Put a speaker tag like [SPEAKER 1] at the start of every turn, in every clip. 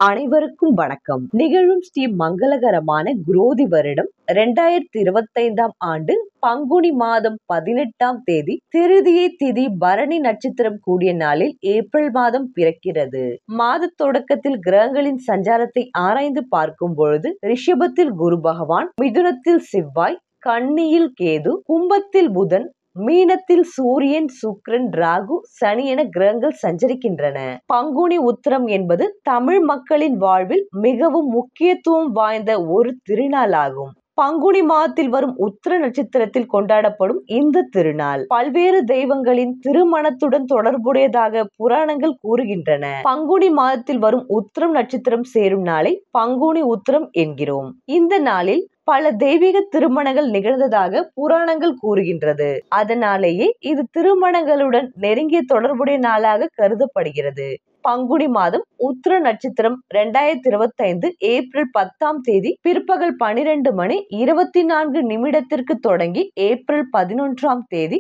[SPEAKER 1] அனைவருக்கும் வணக்கம். நிகழும் ஸ்ரீ மங்களகரமான குரோதி வருடம் 2025 ஆண்டு பங்குனி மாதம் 18ஆம் தேதி திருதியை திதி பரணி நட்சத்திரம் கூடிய நாளில் ஏப்ரல் மாதம் பிறக்கிறது. மாத தொடக்கத்தில் கிரகங்களின் சஞ்சாரத்தை ஆராய்ந்து பார்க்கும் பொழுது ரிஷபத்தில் குரு பகவான், மிதுனத்தில் செவ்வாய், கன்னியில் கேது, கும்பத்தில் புதன், மீனத்தில் சூரியன், சுக்கிரன், ராகு, சனி என கிரகங்கள் சஞ்சரிக்கின்றன. பங்குனி உத்திரம் என்பது தமிழ் மக்களின் வாழ்வில் மிகவும் முக்கியத்துவம் வாய்ந்த ஒரு திருநாளாகும். பங்குனி மாதத்தில் வரும் உத்திர நட்சத்திரத்தில் கொண்டாடப்படும் இந்த திருநாள் பல்வேறு தெய்வங்களின் திருமணத்துடன் தொடர்புடையதாக புராணங்கள் கூறுகின்றன. பங்குனி மாதத்தில் வரும் உத்திரம் நட்சத்திரம் சேரும் நாளை பங்குனி உத்திரம் என்கிறோம். இந்த நாளில் பல தெய்வீக திருமணங்கள் நிகழ்ந்ததாக புராணங்கள் கூறுகின்றது. அதனாலேயே இது திருமணங்களுடன் நெருங்கிய தொடர்புடைய நாளாக கருதப்படுகிறது. பங்குனி மாதம் உத்திர நட்சத்திரம் 2025 ஏப்ரல் 10ஆம் தேதி பிற்பகல் 12:24 தொடங்கி ஏப்ரல் 11ஆம் தேதி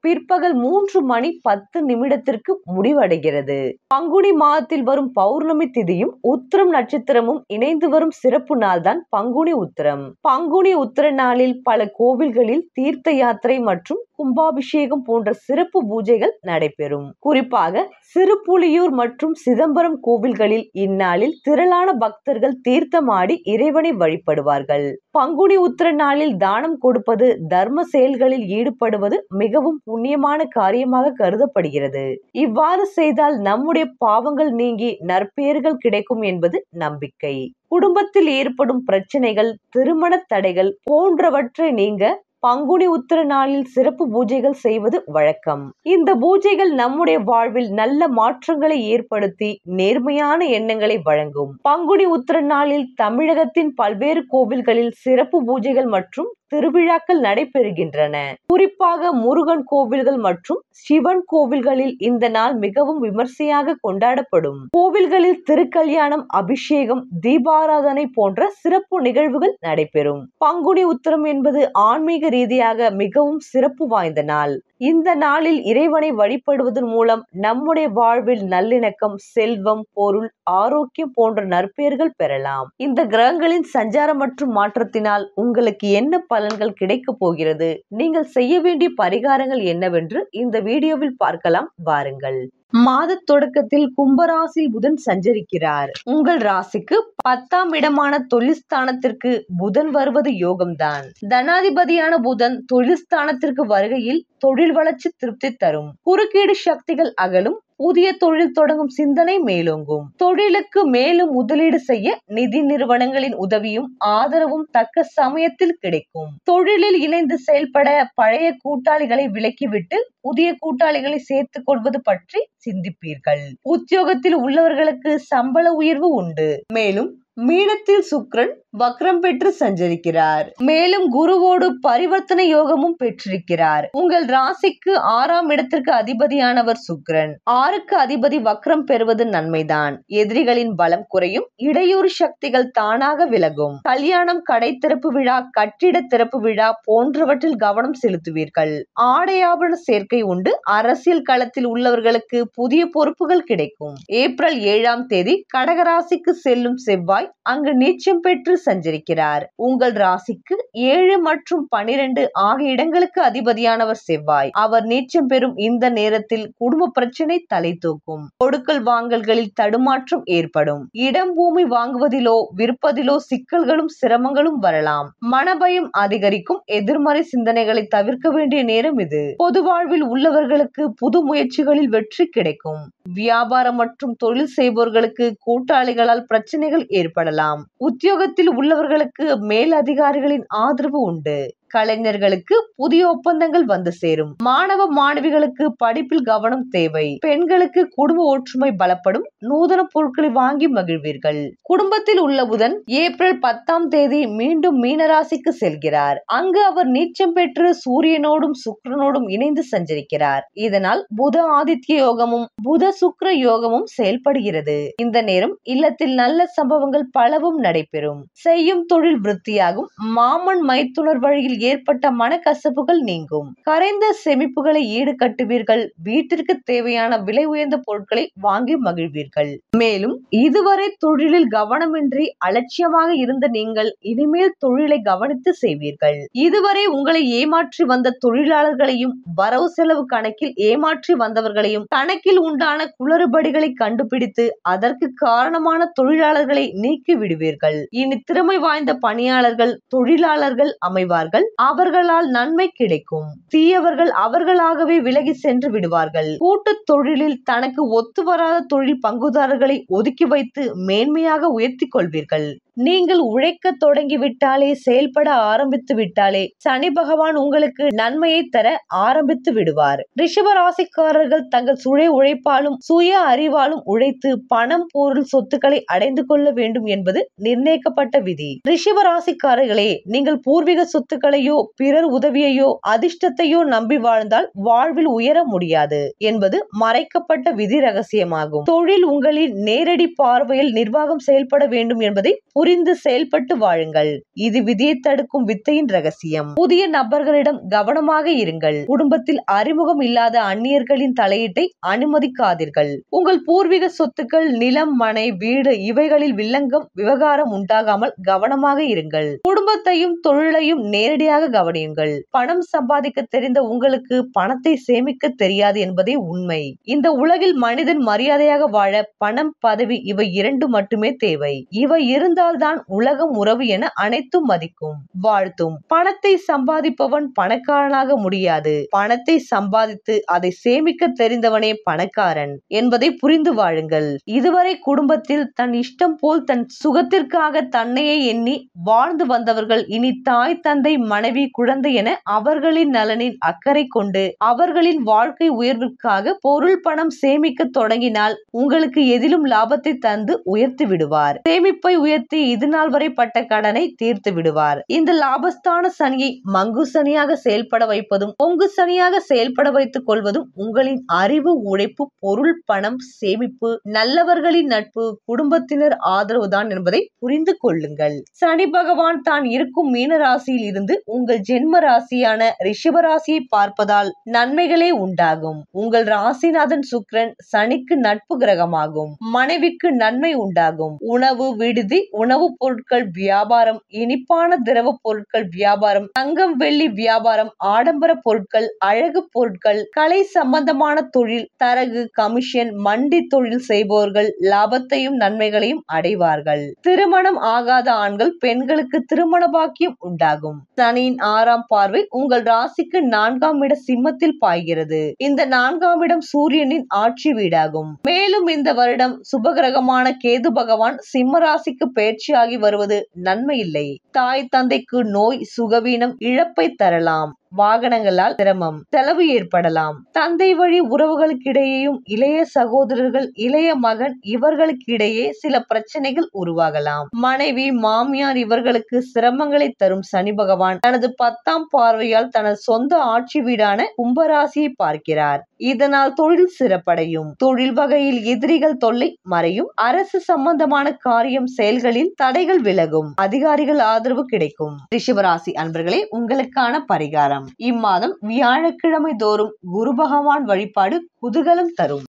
[SPEAKER 1] பிற்பகல் 3:10 முடிவடைகிறது. பங்குனி மாதத்தில் வரும் பௌர்ணமி திதியும் உத்திரம் நட்சத்திரமும் இணைந்து வரும் சிறப்பு நாள்தான் பங்குனி உத்திரம். பங்குனி உத்திர நாளில் பல கோவில்களில் தீர்த்த யாத்திரை மற்றும் கும்பாபிஷேகம் போன்ற சிறப்பு பூஜைகள் நடைபெறும். குறிப்பாக சிறுபுலியூர் மற்றும் சிதம்பரம் கோவில்களில் இந்நாளில் திரளான பக்தர்கள் தீர்த்தமாடி இறைவனை வழிபடுவார்கள். பங்குனி உத்திர நாளில் தானம் கொடுப்பது, தர்ம செயல்களில் ஈடுபடுவது மிகவும் புண்ணியமான காரியமாக கருதப்படுகிறது. இவ்வாறு செய்தால் நம்முடைய பாவங்கள் நீங்கி நற்பெயர்கள் கிடைக்கும் என்பது நம்பிக்கை. குடும்பத்தில் ஏற்படும் பிரச்சனைகள், திருமண தடைகள் போன்றவற்றை நீங்க பங்குனி உத்திர நாளில் சிறப்பு பூஜைகள் செய்வது வழக்கம். இந்த பூஜைகள் நம்முடைய வாழ்வில் நல்ல மாற்றங்களை ஏற்படுத்தி நேர்மையான எண்ணங்களை வழங்கும். பங்குனி உத்திர நாளில் தமிழகத்தின் பல்வேறு கோவில்களில் சிறப்பு பூஜைகள் மற்றும் திருவிழாக்கள் நடைபெறுகின்றன. குறிப்பாக முருகன் கோவில்கள் மற்றும் சிவன் கோவில்களில் இந்த நாள் மிகவும் விமர்சையாக கொண்டாடப்படும். கோவில்களில் திருக்கல்யாணம், அபிஷேகம், தீபாராதனை போன்ற சிறப்பு நிகழ்வுகள் நடைபெறும். பங்குனி உத்திரம் என்பது ஆன்மீக ரீதியாக மிகவும் சிறப்பு வாய்ந்த நாள். இந்த நாளில் இறைவனை வழிபடுவதன் மூலம் நம்முடைய வாழ்வில் நல்லிணக்கம், செல்வம், பொருள், ஆரோக்கியம் போன்ற நற்பெயர்கள் பெறலாம். இந்த கிரகங்களின் சஞ்சாரம் மற்றும் மாற்றத்தினால் உங்களுக்கு என்ன பலன்கள் கிடைக்க போகிறது, நீங்கள் செய்ய வேண்டிய பரிகாரங்கள் என்னவென்று இந்த வீடியோவில் பார்க்கலாம் வாருங்கள். மாத தொடக்கத்தில் கும்பராசியில் புதன் சஞ்சரிக்கிறார். உங்கள் ராசிக்கு 10ஆம் இடமான தொழில் ஸ்தானத்திற்கு புதன் வருவது யோகம்தான். தனாதிபதியான புதன் தொழில் ஸ்தானத்திற்கு வருகையில் தொழில் வளர்ச்சி திருப்தி தரும். குறுக்கீடு சக்திகள் அகலும். புதிய தொழில் தொடங்கும் சிந்தனை மேலோங்கும். தொழிலுக்கு மேலும் முதலீடு செய்ய நிதி நிறுவனங்களின் உதவியும் ஆதரவும் தக்க சமயத்தில் கிடைக்கும். தொழிலில் இணைந்து செயல்பட பழைய கூட்டாளிகளை விலக்கிவிட்டு புதிய கூட்டாளிகளை சேர்த்துக் கொள்வது பற்றி சிந்திப்பீர்கள். உத்தியோகத்தில் உள்ளவர்களுக்கு சம்பள உயர்வு உண்டு. மேலும் மீனத்தில் சுக்கிரன் வக்ரம் பெற்று சஞ்சரிக்கிறார். மேலும் குருவோடு பரிவர்த்தனை யோகமும் பெற்றிருக்கிறார். உங்கள் ராசிக்கு 6ஆம் இடத்திற்கு அதிபதியானவர் சுக்கிரன். 6க்கு அதிபதி வக்ரம் பெறுவது நன்மைதான். எதிரிகளின் பலம் குறையும். இடையூறு சக்திகள் தானாக விலகும். கல்யாணம், கடை திறப்பு விழா, கட்டிட திறப்பு விழா போன்றவற்றில் கவனம் செலுத்துவீர்கள். ஆடையாபரண சேர்க்கை உண்டு. அரசியல் களத்தில் உள்ளவர்களுக்கு புதிய பொறுப்புகள் கிடைக்கும். ஏப்ரல் 7ஆம் தேதி கடகராசிக்கு செல்லும் செவ்வாய் அங்கு நீச்சம் பெற்று சஞ்சரிக்கிறார். உங்கள் ராசிக்கு 7 மற்றும் 12 ஆகிய இடங்களுக்கு அதிபதியானவர் செவ்வாய். அவர் நீச்சம் பெறும் இந்த நேரத்தில் குடும்ப பிரச்சனை தலை தூக்கும். கொடுக்கல் வாங்கல்களில் தடுமாற்றம் ஏற்படும். இடம், பூமி வாங்குவதிலோ விற்பதிலோ சிக்கல்களும் சிரமங்களும் வரலாம். மனபயம் அதிகரிக்கும். எதிர்மறை சிந்தனைகளை தவிர்க்க வேண்டிய நேரம் இது. பொது வாழ்வில் உள்ளவர்களுக்கு புது முயற்சிகளில் வெற்றி கிடைக்கும். வியாபாரம் மற்றும் தொழில் செய்பவர்களுக்கு கூட்டாளிகளால் பிரச்சனைகள் ஏற்படலாம். உத்தியோகத்தில் உள்ளவர்களுக்கு மேல் அதிகாரிகளின் ஆதரவு உண்டு. கலைஞர்களுக்கு புதிய ஒப்பந்தங்கள் வந்து சேரும். மாணவ மாணவிகளுக்கு படிப்பில் கவனம் தேவை. பெண்களுக்கு குடும்ப ஒற்றுமை பலப்படும். நூதன பொருட்களை வாங்கி மகிழ்வீர்கள். குடும்பத்தில் உள்ள புதன் ஏப்ரல் 10ஆம் தேதி மீண்டும் மீனராசிக்கு செல்கிறார். அங்கு அவர் நீச்சம் பெற்று சூரியனோடும் சுக்கிரனோடும் இணைந்து சஞ்சரிக்கிறார். இதனால் புத ஆதித்ய யோகமும் புத சுக்கிர யோகமும் செயல்படுகிறது. இந்த நேரம் இல்லத்தில் நல்ல சம்பவங்கள் பலவும் நடைபெறும். செய்யும் தொழில் விருத்தியாகும். மாமன் மைத்துனர் வழியில் ஏற்பட்ட மனக்கசப்புகள் நீங்கும். கரைந்த சேமிப்புகளை ஈடுகட்டுவீர்கள். வீட்டிற்கு தேவையான விலை உயர்ந்த பொருட்களை வாங்கி மகிழ்வீர்கள். மேலும் இதுவரை தொழிலில் கவனமின்றி அலட்சியமாக இருந்த நீங்கள் இனிமேல் தொழிலை கவனித்து செய்வீர்கள். இதுவரை உங்களை ஏமாற்றி வந்த தொழிலாளர்களையும் வரவு செலவு கணக்கில் ஏமாற்றி வந்தவர்களையும் கணக்கில் உண்டான குளறுபடிகளை கண்டுபிடித்து அதற்கு காரணமான தொழிலாளர்களை நீக்கி விடுவீர்கள். இனி திறமை வாய்ந்த பணியாளர்கள் தொழிலாளர்கள் அமைவார்கள். அவர்களால் நன்மை கிடைக்கும். தீயவர்கள் அவர்களாகவே விலகி சென்று விடுவார்கள். கூட்டு தொழிலில் தனக்கு ஒத்து வராத தொழில் பங்குதாரர்களை ஒதுக்கி வைத்து மேன்மையாக உயர்த்தி கொள்வீர்கள். நீங்கள் உழைக்க தொடங்கிவிட்டாலே, செயல்பட ஆரம்பித்து விட்டாலே சனி பகவான் உங்களுக்கு நன்மையை தர ஆரம்பித்து விடுவார். ரிஷப ராசிக்காரர்கள் தங்கள் சுய உழைப்பாலும் சுய அறிவாலும் உழைத்து பணம் பொருள் சொத்துக்களை அடைந்து கொள்ள வேண்டும் என்பது நிர்ணயிக்கப்பட்ட விதி. ரிஷப ராசிக்காரர்களே, நீங்கள் பூர்வீக சொத்துக்களையோ பிறர் உதவியையோ அதிர்ஷ்டத்தையோ நம்பி வாழ்ந்தால் வாழ்வில் உயர முடியாது என்பது மறைக்கப்பட்ட விதி ரகசியமாகும். தொழில் உங்களின் நேரடி பார்வையில் நிர்வாகம் செயல்பட வேண்டும் என்பதை புரிந்து செயல்பட்டு வாழுங்கள். இது விதியை தடுக்கும் வித்தையின் ரகசியம். புதிய நபர்களிடம் கவனமாக இருங்கள். குடும்பத்தில் அறிமுகம் இல்லாத அந்நியர்களின் தலையீட்டை அனுமதிக்காதீர்கள். உங்கள் பூர்வீக சொத்துக்கள் நிலம் மனை வீடு இவைகளில் வில்லங்கம் விவகாரம் உண்டாகாமல் கவனமாக இருங்கள். குடும்பத்தையும் தொழிலையும் நேரடியாக கவனியுங்கள். பணம் சம்பாதிக்க தெரிந்த உங்களுக்கு பணத்தை சேமிக்க தெரியாது என்பதே உண்மை. இந்த உலகில் மனிதன் மரியாதையாக வாழ பணம் பதவி இவை இரண்டு மட்டுமே தேவை. இவை இருந்தால் தான் உலகம் உறவு என அனைத்தும் மதிக்கும் வாழ்த்தும். பணத்தை சம்பாதிப்பவன் பணக்காரனாக முடியாது. பணத்தை சம்பாதித்து அதை சேமிக்க தெரிந்தவனே பணக்காரன் என்பதை புரிந்து வாழுங்கள். இதுவரை குடும்பத்தில் தன் இஷ்டம் போல் தன் சுகத்திற்காக தன்னையே எண்ணி வாழ்ந்து வந்தவர்கள் இனி தாய் தந்தை மனைவி குழந்தை என அவர்களின் நலனில் அக்கறை கொண்டு அவர்களின் வாழ்க்கை உயர்விற்காக பொருள் பணம் சேமிக்க தொடங்கினால் உங்களுக்கு எதிலும் லாபத்தை தந்து உயர்த்தி விடுவார். சேமிப்பை உயர்த்தி இதுநாள் வரை பட்ட கடனை தீர்த்து விடுவார். இந்த லாபஸ்தான சனியை மங்கு சனியாக செயல்பட வைப்பதும் பொங்கு சனியாக செயல்பட வைத்துக் கொள்வதும் உங்களின் அறிவு உழைப்பு பொருள் பணம் சேமிப்பு நல்லவர்களின் நட்பு குடும்பத்தினர் ஆதரவுதான் என்பதை புரிந்து கொள்ளுங்கள். சனி பகவான் தான் இருக்கும் மீன ராசியில் இருந்து உங்கள் ஜென்ம ராசியான ரிஷப ராசியை பார்ப்பதால் நன்மைகளே உண்டாகும். உங்கள் ராசிநாதன் சுக்கிரன் சனிக்கு நட்பு கிரகமாகும். மனைவிக்கு நன்மை உண்டாகும். உணவு விடுதி உணவுப் பொருட்கள் வியாபாரம் இனிப்பான திரவ பொருட்கள் வியாபாரம் தங்கம் வெள்ளி வியாபாரம் ஆடம்பர பொருட்கள் அழகு பொருட்கள் கலை சம்பந்தமான தொழில் தரகு கமிஷன் மண்டி தொழில் செய்பவர்கள் லாபத்தையும் நன்மைகளையும் அடைவார்கள். திருமணம் ஆகாத ஆண்கள் பெண்களுக்கு திருமண பாக்கியம் உண்டாகும். சனியின் 6ஆம் பார்வை உங்கள் ராசிக்கு 4ஆம் இட சிம்மத்தில் பாய்கிறது. இந்த 4ஆம் இடம் சூரியனின் ஆட்சி வீடாகும். மேலும் இந்த வருடம் சுபகிரகமான கேது பகவான் சிம்ம ராசிக்கு பயிற்சியாகி வருவது நன்மை இல்லை. தாய் தந்தைக்கு நோய் சுகவீனம் இழப்பை தரலாம். வாகனங்களால் சிரமம் செலவு ஏற்படலாம். தந்தை வழி உறவுகளுக்கிடையேயும் இளைய சகோதரர்கள் இளைய மகன் இவர்களுக்கிடையே சில பிரச்சனைகள் உருவாகலாம். மனைவி மாமியார் இவர்களுக்கு சிரமங்களை தரும் சனி பகவான் தனது 10ஆம் பார்வையால் தனது சொந்த ஆட்சி வீடான கும்பராசியை பார்க்கிறார். இதனால் தொழில் சிறப்படையும். தொழில் வகையில் எதிரிகள் தொல்லை மறையும். அரசு சம்பந்தமான காரியம் செயல்களில் தடைகள் விலகும். அதிகாரிகள் ஆதரவு கிடைக்கும். ரிஷபராசி அன்பர்களே, உங்களுக்கான பரிகாரம். இம்மாதம் வியாழக்கிழமை தோறும் குரு பகவான் வழிபாடு குதூகலம் தரும்.